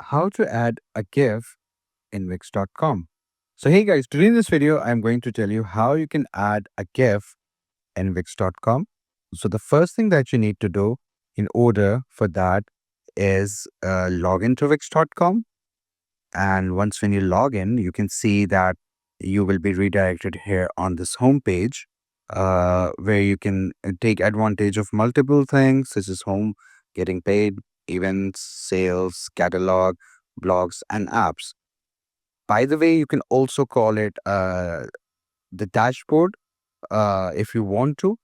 How to add a GIF in Wix.com. So hey guys, today in this video, I'm going to tell you how you can add a GIF in Wix.com. So the first thing that you need to do in order for that is log into Wix.com. And once when you log in, you can see that you will be redirected here on this homepage where you can take advantage of multiple things such as home, getting paid, events, sales, catalog, blogs, and apps. By the way, you can also call it the dashboard if you want to.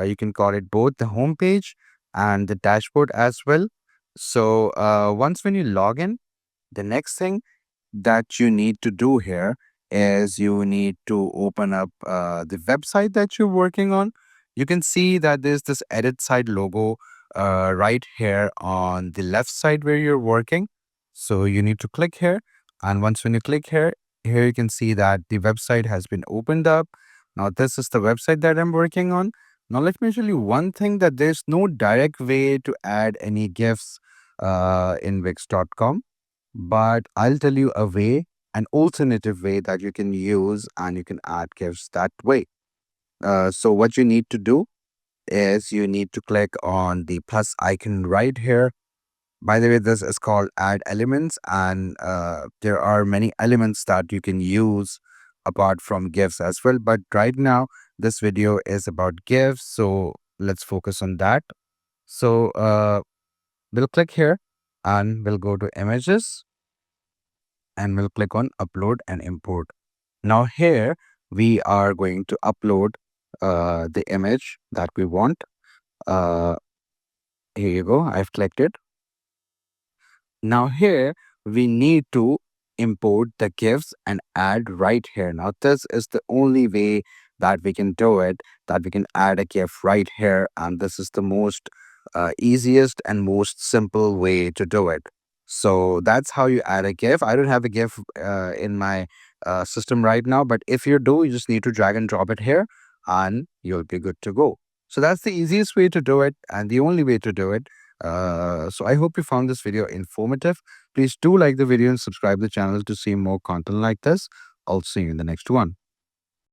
You can call it both the homepage and the dashboard as well. So once when you log in, the next thing that you need to do here is you need to open up the website that you're working on. You can see that there's this edit site logo right here on the left side where you're working. So you need to click here. And once when you click here you can see that the website has been opened up. Now this is the website that I'm working on. Now let me tell you one thing, that there's no direct way to add any GIFs in Wix.com, but I'll tell you a way, an alternative way that you can use and you can add GIFs that way. So what you need to do is you need to click on the plus icon right here. By the way, this is called add elements, and there are many elements that you can use apart from GIFs as well. But right now, this video is about GIFs, so let's focus on that. So we'll click here and we'll go to images and we'll click on upload and import. Now here we are going to upload the image that we want. Uh, Here you go. I've clicked it. Now here we need to import the GIFs and add right here. Now this is the only way that we can do it, that we can add a GIF right here, and this is the most easiest and most simple way to do it. So that's how you add a GIF. I don't have a GIF in my system right now, but if you do, you just need to drag and drop it here and you'll be good to go. So that's the easiest way to do it and the only way to do it. So I hope you found this video informative. Please do like the video and subscribe the channel to see more content like this. I'll see you in the next one.